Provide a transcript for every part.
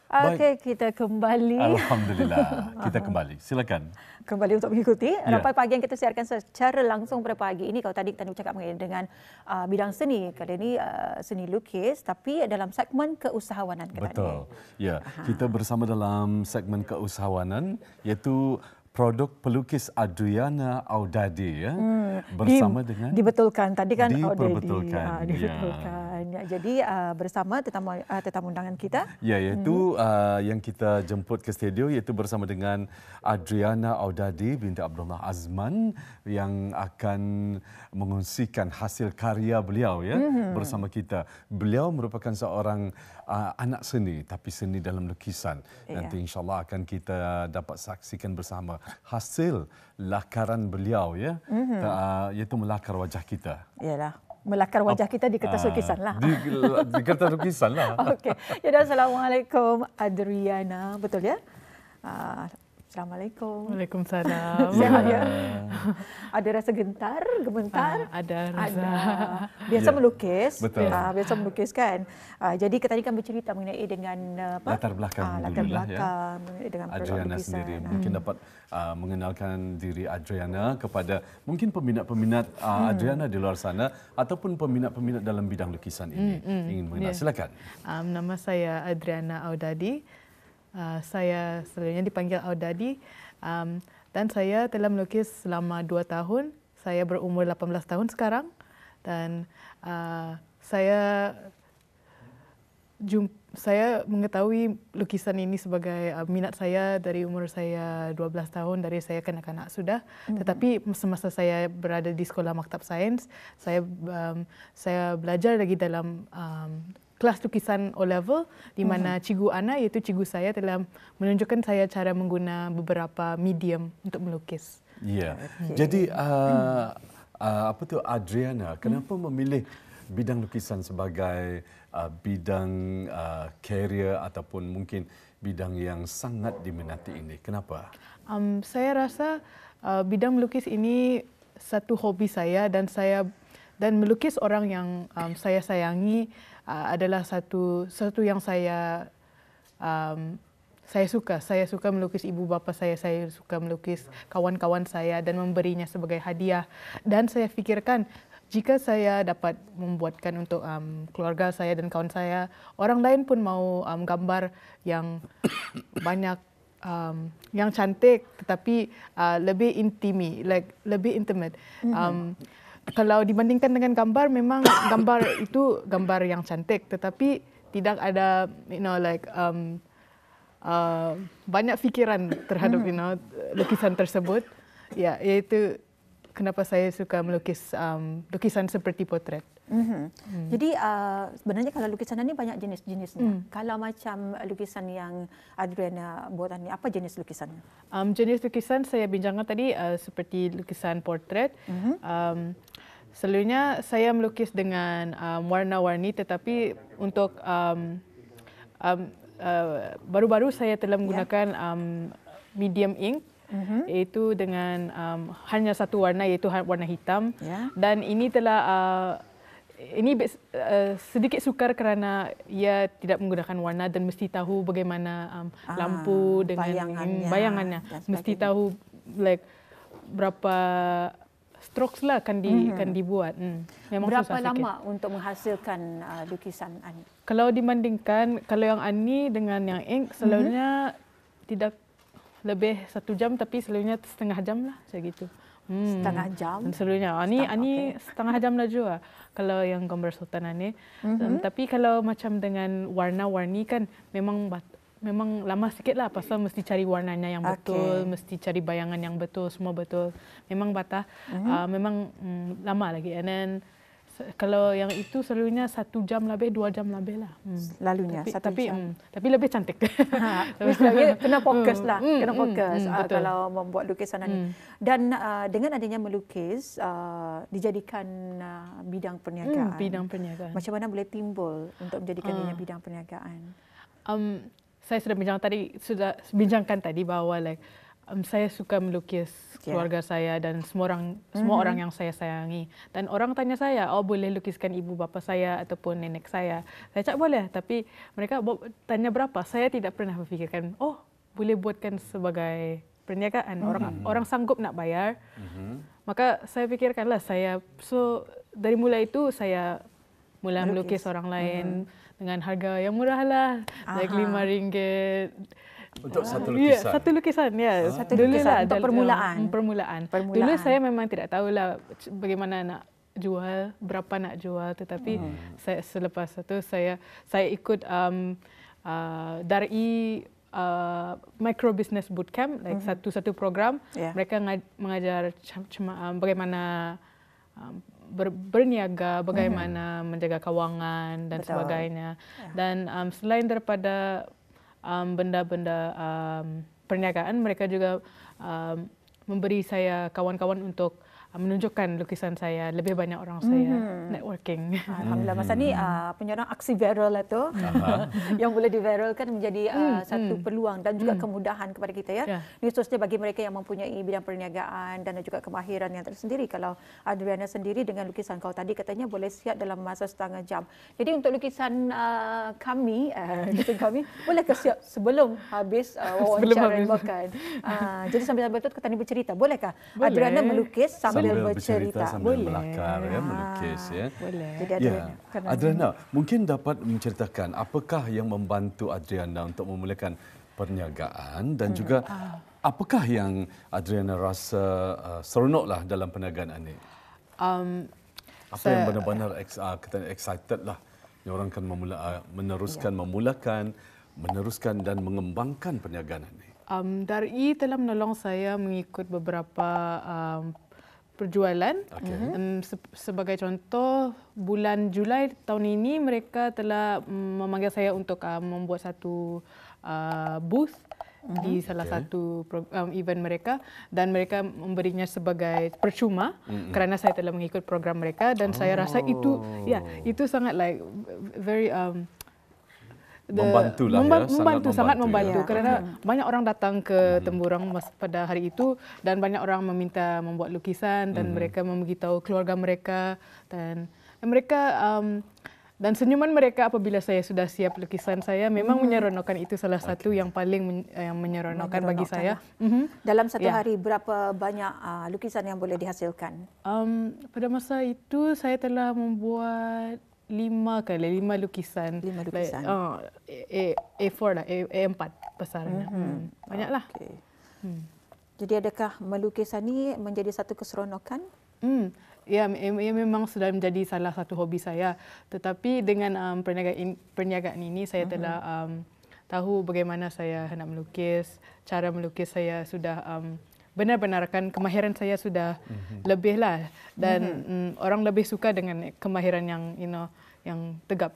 Okey, kita kembali. Alhamdulillah, kita kembali. Silakan. Kembali untuk mengikuti Rapai Ya. Pagi yang kita siarkan secara langsung pada pagi ini. Kalau tadi kita bercakap mengenai dengan bidang seni, kali ini seni lukis, tapi dalam segmen keusahawanan. Betul. Ya, kita bersama dalam segmen keusahawanan iaitu produk pelukis Adriana Audadi ya. Bersama dengan dibetulkan tadi kan diperbetulkan. Dibetulkan. Ya. Jadi bersama tetamu undangan kita. Ya, iaitu yang kita jemput ke studio iaitu bersama dengan Adriana Audadi binti Abdullah Azman yang akan mengungsikan hasil karya beliau ya bersama kita. Beliau merupakan seorang anak seni tapi seni dalam lukisan. Nanti insya-Allah akan kita dapat saksikan bersama hasil lakaran beliau ya. Iaitu melakar wajah kita. Yalah. Melakar wajah kita di kertas lukisan lah. Di kertas lukisan lah. Okey. Ya, Assalamualaikum Adriana. Betul ya? Assalamualaikum. Waalaikumsalam. Sehat ya? Ada rasa gentar, gementar? Ada rasa. Biasa melukis. Betul. Biasa melukis kan. Jadi kita tadi kan bercerita mengenai dengan latar belakang dululah ya. Dengan Adriana sendiri. Mungkin dapat mengenalkan diri Adriana kepada mungkin peminat-peminat Adriana di luar sana ataupun peminat-peminat dalam bidang lukisan ini. Ingin mengenal. Silakan. Nama saya Adriana Audadi. Saya selalunya dipanggil Audadi dan saya telah melukis selama 2 tahun. Saya berumur 18 tahun sekarang dan saya mengetahui lukisan ini sebagai minat saya dari umur saya 12 tahun, dari saya kanak-kanak sudah. Tetapi semasa saya berada di sekolah maktab sains, saya belajar lagi dalam kelas lukisan O-level di mana cikgu Ana iaitu cikgu saya telah menunjukkan saya cara menggunakan beberapa medium untuk melukis. Ya. Jadi apa tu Adriana, kenapa memilih bidang lukisan sebagai bidang career ataupun mungkin bidang yang sangat diminati ini? Kenapa? Saya rasa bidang melukis ini satu hobi saya dan melukis orang yang saya sayangi adalah satu yang saya suka. Saya suka melukis ibu bapa saya suka melukis kawan-kawan saya dan memberinya sebagai hadiah. Dan saya fikirkan jika saya dapat membuatkan untuk keluarga saya dan kawan saya, orang lain pun mau gambar yang banyak yang cantik tetapi lebih lebih intimate. Kalau dibandingkan dengan gambar, memang gambar itu gambar yang cantik, tetapi tidak ada, banyak fikiran terhadap, lukisan tersebut. Ya, iaitu kenapa saya suka melukis lukisan seperti potret. Jadi sebenarnya kalau lukisan ini banyak jenis-jenisnya. Kalau macam lukisan yang Adriana buatan ini, apa jenis lukisannya? Jenis lukisan saya bincangkan tadi seperti lukisan potret. Selalunya saya melukis dengan warna-warni, tetapi untuk baru-baru saya telah menggunakan medium ink, iaitu dengan hanya satu warna, iaitu warna hitam. Dan ini telah sedikit sukar kerana ia tidak menggunakan warna dan mesti tahu bagaimana lampu dengan bayangannya. Mesti tahu berapa strokes lah kan dibuat. Memang berapa lama untuk menghasilkan lukisan Ani? Kalau dibandingkan, kalau yang Ani dengan yang ink, selalunya tidak lebih 1 jam, tapi selalunya setengah jam lah, macam gitu. Setengah jam? Selalunya. Ani setengah jam lah juga kalau yang gambar Sultan Ani. Tapi kalau macam dengan warna-warni kan memang lama sikit lah, pasal mesti cari warnanya yang betul, mesti cari bayangan yang betul, semua betul. Memang batah, memang lama lagi. And then kalau yang itu selalunya 1 jam lebih, 2 jam lebih lah. Lalunya 1 jam. Tapi lebih cantik. Kena fokus lah, kena fokus kalau membuat lukisan ini. Dan dengan adanya melukis, dijadikan bidang perniagaan. Bidang perniagaan. Macam mana boleh timbul untuk menjadikannya bidang perniagaan? Saya sudah bincangkan tadi bahawa saya suka melukis keluarga saya dan semua orang yang saya sayangi. Dan orang tanya saya, boleh lukiskan ibu bapa saya ataupun nenek saya. Saya cakap boleh, tapi mereka tanya berapa. Saya tidak pernah berfikirkan, boleh buatkan sebagai perniagaan. Orang sanggup nak bayar. Maka saya fikirkanlah dari mulai itu saya mula melukis orang lain dengan harga yang murah lah, like RM5. Untuk satu lukisan? Ya, satu lukisan. Ya. Satu lukisan untuk permulaan. Dulu saya memang tidak tahulah bagaimana nak jual, berapa nak jual. Tetapi selepas itu saya ikut dari micro business bootcamp, like satu program. Mereka mengajar bagaimana berniaga, bagaimana menjaga kewangan dan sebagainya. Dan selain daripada benda-benda perniagaan, mereka juga memberi saya kawan-kawan untuk menunjukkan lukisan saya, lebih banyak orang saya networking. Alhamdulillah, masa ni orang aksi viral itu yang boleh diviralkan menjadi satu peluang dan juga kemudahan kepada kita ya. Ini khususnya bagi mereka yang mempunyai bidang perniagaan dan juga kemahiran yang tersendiri. Kalau Adriana sendiri dengan lukisan kau tadi katanya boleh siap dalam masa setengah jam. Jadi untuk lukisan kami boleh ke siap sebelum habis wawancara yang makan. Jadi sambil-sambil itu kita ni bercerita, bolehkah Adriana melukis sambil bercerita, sambil melakar, melukis ya. Boleh. Jadi Adriana, mungkin dapat menceritakan apakah yang membantu Adriana untuk memulakan perniagaan dan juga apakah yang Adriana rasa seronoklah dalam perniagaan ini? Apa yang benar-benar excited lah, yang orang akan meneruskan dan mengembangkan perniagaan ini? Dari telah menolong saya mengikut beberapa perjualan. Sebagai contoh, bulan Julai tahun ini mereka telah memanggil saya untuk membuat satu booth di salah satu event mereka, dan mereka memberinya sebagai percuma kerana saya telah mengikut program mereka, dan saya rasa itu sangat like very sangat membantu kerana banyak orang datang ke Temburong pada hari itu dan banyak orang meminta membuat lukisan dan mereka memberitahu keluarga mereka, dan mereka dan senyuman mereka apabila saya sudah siap lukisan saya memang menyeronokkan. Itu salah satu yang paling menyeronokkan bagi saya. Dalam satu hari berapa banyak lukisan yang boleh dihasilkan? Pada masa itu saya telah membuat 5 lukisan. 5 lukisan. A4 lah, A4 besarnya. Banyaklah. Okay. Jadi adakah melukisan ini menjadi satu keseronokan? Ya, memang sudah menjadi salah satu hobi saya. Tetapi dengan perniagaan ini saya telah tahu bagaimana saya nak melukis, cara melukis saya sudah benar-benarkan kemahiran saya sudah lebih lah, dan orang lebih suka dengan kemahiran yang tegap.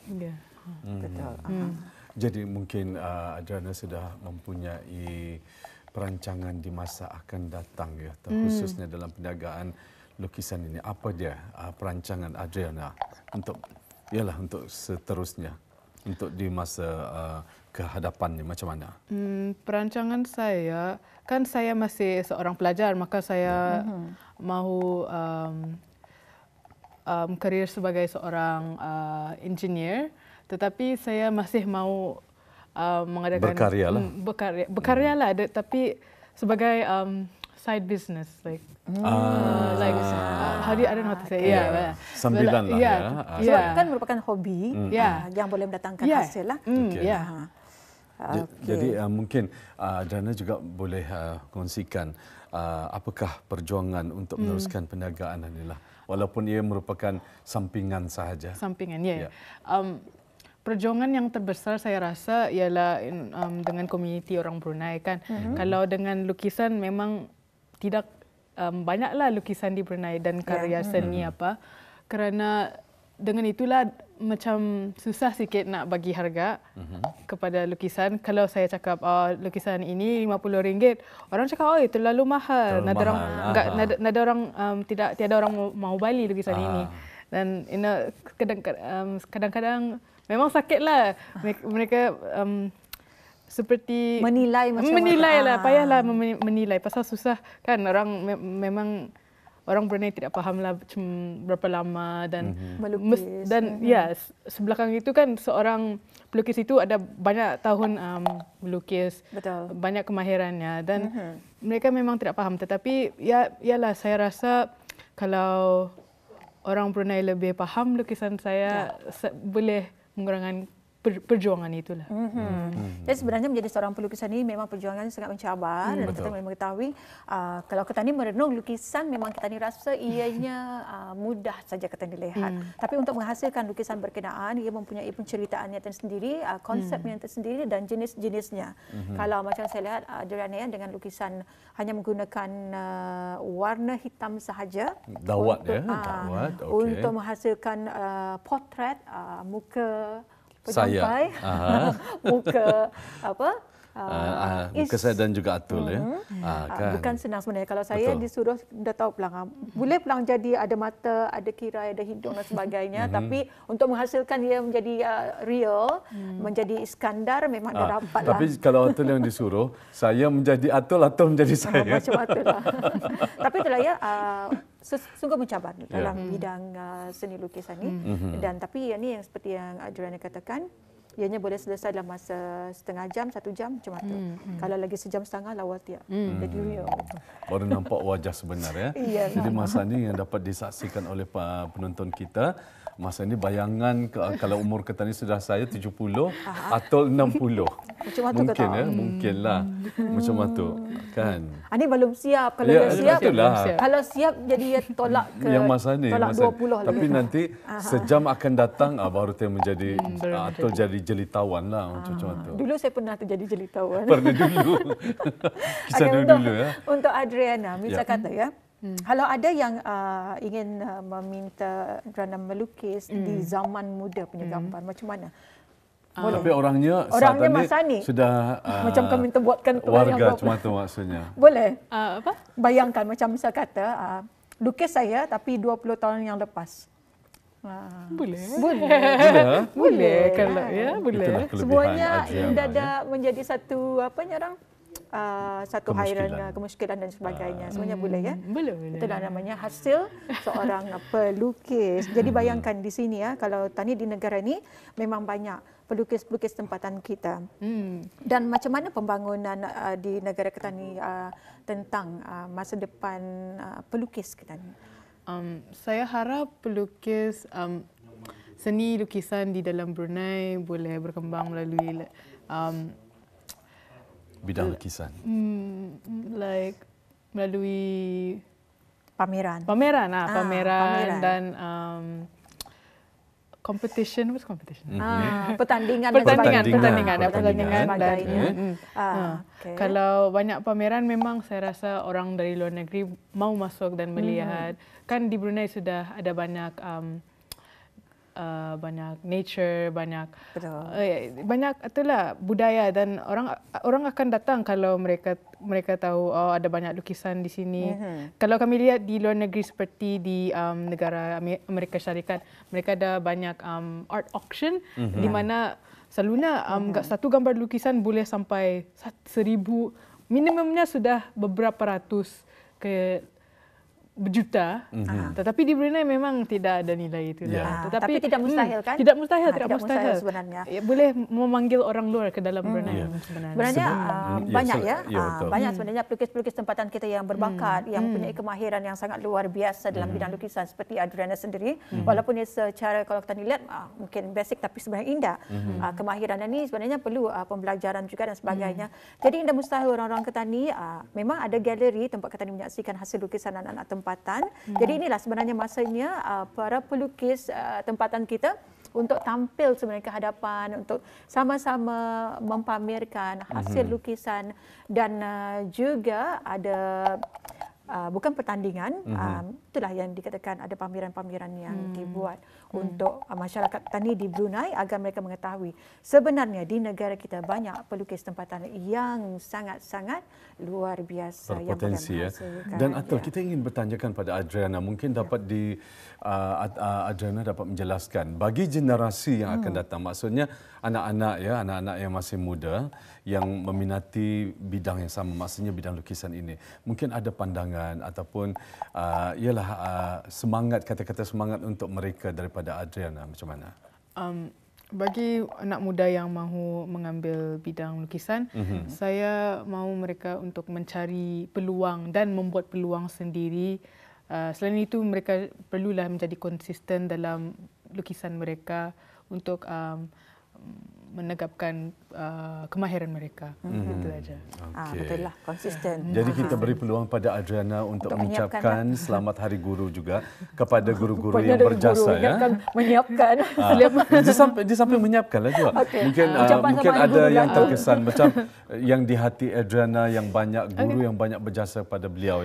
Betul. Jadi mungkin Adriana sudah mempunyai perancangan di masa akan datang ya, khususnya dalam perniagaan lukisan ini. Apa dia perancangan Adriana untuk seterusnya, untuk di masa kehadapan ni macam mana? Perancangan saya, kan saya masih seorang pelajar, maka saya mahu karir sebagai seorang engineer, tetapi saya masih mahu mengadakan berkarya lah, tapi sebagai side business, like how do you, I don't know how to say, sambilan lah ya. Sebab kan merupakan hobi yang boleh mendatangkan hasil lah. Jadi mungkin Adriana juga boleh kongsikan apakah perjuangan untuk meneruskan perniagaan inilah, walaupun ia merupakan sampingan sahaja. Sampingan, ya. Perjuangan yang terbesar saya rasa ialah dengan komuniti orang Brunei kan. Kalau dengan lukisan memang tidak banyaklah lukisan di Brunei dan karya seni apa, kerana dengan itulah macam susah sikit nak bagi harga kepada lukisan. Kalau saya cakap lukisan ini RM50, orang cakap terlalu mahal. Nada orang tiada orang mau beli lukisan ini. Dan kadang-kadang memang sakitlah mereka seperti menilai macam lah, payahlah menilai pasal susah kan, orang memang orang Brunei tidak fahamlah berapa lama dan melukis. Ya, sebelakang itu kan seorang pelukis itu ada banyak tahun melukis. Betul. Banyak kemahirannya dan mereka memang tidak faham, tetapi yalah, saya rasa kalau orang Brunei lebih faham lukisan saya, boleh mengurangkan perjuangan itulah. Jadi sebenarnya menjadi seorang pelukis ini memang perjuangannya sangat mencabar dan kita memang mengetahui kalau kita ni merenung lukisan, memang kita ni rasa ianya mudah saja kita dilihat. Tapi untuk menghasilkan lukisan berkenaan, ia mempunyai penceritaan yang tersendiri, konsep yang tersendiri dan jenis-jenisnya. Kalau macam saya lihat Adriana dengan lukisan hanya menggunakan warna hitam sahaja, dawat dawat, untuk menghasilkan potret muka saya, muka muka saya dan juga Atul kan. Bukan senang sebenarnya. Kalau saya disuruh, dah tahu pelang. Boleh pelang jadi ada mata, ada kirai, ada hidung dan sebagainya. Tapi untuk menghasilkan dia menjadi real, menjadi Iskandar, memang dah dapat lah. Tapi kalau Atul yang disuruh, saya menjadi Atul, Atul menjadi saya. Macam Atul lah. Tapi itulah ya, sungguh mencabar dalam bidang seni lukisan ini. Dan tapi ini yang seperti yang Adriana katakan, ianya boleh selesai dalam masa setengah jam, 1 jam macam itu. Kalau lagi sejam setengah, lawa tiap. Jadi real. Baru nampak wajah sebenar ya. Jadi masa ini yang dapat disaksikan oleh penonton kita, masa ini bayangan kalau umur kita ni sudah saya 70 atau 60. Macam tu mungkin ya, mungkinlah. Macam tu kan. Ini belum siap. Kalau dah siap, siap. Kalau siap jadi tolak ke yang masa ni, tolak 20 tapi lagi. nanti sejam akan datang baru dia menjadi atau jadi jelitawan lah macam tu. Dulu saya pernah terjadi jelitawan. Pernah dulu. Kisah dulu ya. Untuk Adriana, misal kata ya, kalau ada yang ingin meminta Adriana melukis di zaman muda punya gambar, macam mana? Boleh. Tapi orangnya masa ni sudah macam kami minta buatkan warga macam tu maksudnya. Boleh. Apa? Bayangkan macam misal kata lukis saya tapi 20 tahun yang lepas. Boleh. Boleh. Kalau ya, boleh. Semuanya dah menjadi satu satu hairan, kemusykilan dan sebagainya. Semuanya boleh ya? Boleh. Itulah namanya hasil seorang pelukis. Jadi bayangkan di sini ya, kalau tadi di negara ini memang banyak pelukis-pelukis tempatan kita. Dan macam mana pembangunan di negara kita ni tentang masa depan pelukis kita ni? Saya harap pelukis seni lukisan di dalam Brunei boleh berkembang melalui bidang lukisan. Melalui pameran dan competition. What's competition? Pertandingan dan sebagainya. Kalau banyak pameran, memang saya rasa orang dari luar negeri mau masuk dan melihat. Kan di Brunei sudah ada banyak nature, banyak itulah budaya, dan orang akan datang kalau mereka tahu ada banyak lukisan di sini. Kalau kami lihat di luar negeri seperti di negara Amerika Syarikat, mereka ada banyak art auction di mana selalunya satu gambar lukisan boleh sampai 1,000, minimumnya sudah beberapa ratus ke berjuta, tetapi di Brunei memang tidak ada nilai itu. Tapi tidak mustahil kan? Tidak mustahil sebenarnya. Boleh memanggil orang luar ke dalam Brunei sebenarnya. Banyak ya, banyak sebenarnya pelukis-pelukis tempatan kita yang berbakat, yang mempunyai kemahiran yang sangat luar biasa dalam bidang lukisan seperti Adriana sendiri. Walaupun dia secara kalau kita lihat mungkin basic, tapi sebenarnya indah. Kemahiran ini sebenarnya perlu pembelajaran juga dan sebagainya. Jadi tidak mustahil orang-orang kita ni memang ada galeri tempat kita menyaksikan hasil lukisan anak-anak tempatan. Jadi inilah sebenarnya masanya para pelukis tempatan kita untuk tampil sebenarnya ke hadapan, untuk sama-sama mempamerkan hasil lukisan, dan juga ada bukan pertandingan, itulah yang dikatakan ada pameran-pameran yang dibuat untuk masyarakat tani di Brunei agar mereka mengetahui sebenarnya di negara kita banyak pelukis tempatan yang sangat-sangat luar biasa berpotensi yang Dan Atul, kita ingin bertanyakan pada Adriana, mungkin dapat Adriana dapat menjelaskan bagi generasi yang akan datang, maksudnya anak-anak yang masih muda yang meminati bidang yang sama, maksudnya bidang lukisan ini, mungkin ada pandangan ataupun semangat, kata-kata semangat untuk mereka daripada Adriana, macam mana? Bagi anak muda yang mahu mengambil bidang lukisan, saya mahu mereka untuk mencari peluang dan membuat peluang sendiri. Selain itu, mereka perlulah menjadi konsisten dalam lukisan mereka untuk menegapkan kemahiran mereka. Itu saja. Betul lah, konsisten. Jadi kita beri peluang pada Adriana untuk mengucapkan selamat Hari Guru juga kepada guru-guru yang berjasa. Menyiapkan. Dia sampai menyiapkan lah juga. Mungkin ada yang terkesan macam yang di hati Adriana yang banyak guru yang banyak berjasa pada beliau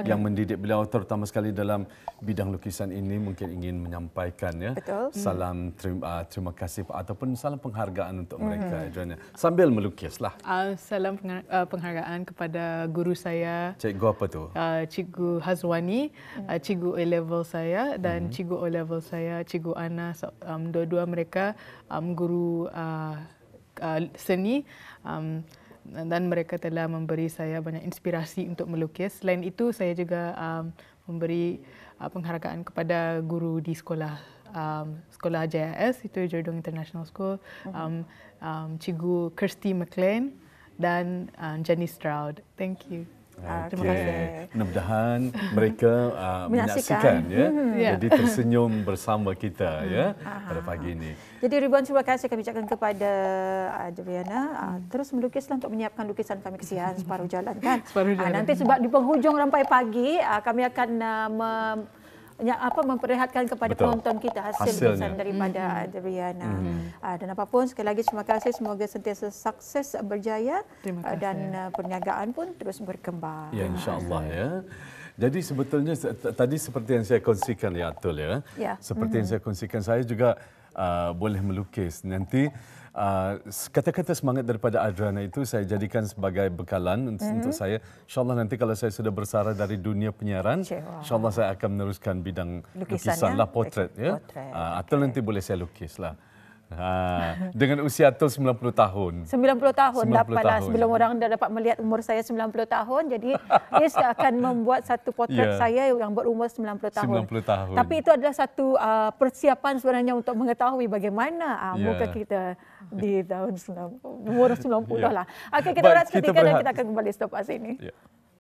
yang mendidik beliau terutama sekali dalam bidang lukisan ini, mungkin ingin menyampaikan salam terima kasih ataupun salam penghargaan untuk mereka. Adriana, sambil melukislah. Salam penghargaan kepada guru saya. Cikgu apa tu? Cikgu Hazwani, cikgu A-level saya dan cikgu O-level saya, cikgu Ana. Dua-dua mereka guru seni dan mereka telah memberi saya banyak inspirasi untuk melukis. Selain itu, saya juga memberi penghargaan kepada guru di sekolah JIS, itu Jerdong International School, Cikgu Kirsty McLean dan Jenny Stroud. Thank you. Terima kasih. Mudah-mudahan mereka menyaksikan jadi tersenyum bersama kita pada pagi ini. Jadi ribuan terima kasih kami ucapkan kepada Adriana. Terus melukislah untuk menyiapkan lukisan kami, kesian separuh jalan kan. Nanti sebab di penghujung sampai pagi kami akan memperlihatkan kepada penonton kita hasil lukisan daripada Adriana. Dan apapun, sekali lagi terima kasih, semoga sentiasa sukses, berjaya dan perniagaan pun terus berkembang. Ya, insya-Allah ya. Jadi sebetulnya tadi seperti yang saya kongsikan Atul seperti yang saya kongsikan, saya juga boleh melukis. Nanti kata-kata semangat daripada Adriana itu saya jadikan sebagai bekalan untuk saya. InsyaAllah nanti kalau saya sudah bersara dari dunia penyiaran, InsyaAllah saya akan meneruskan bidang lukisan lah, potret. Atau nanti boleh saya lukis lah. Dengan usia Atul 90 tahun. 90 tahun dapatlah sebelum orang dah dapat melihat umur saya 90 tahun. Jadi Is akan membuat satu potret saya yang berumur 90 tahun. 90 tahun. Tapi itu adalah satu persiapan sebenarnya untuk mengetahui bagaimana muka kita di tahun umur 90 lah. Okey, kita berehat seketika dan kita akan kembali selepas ini.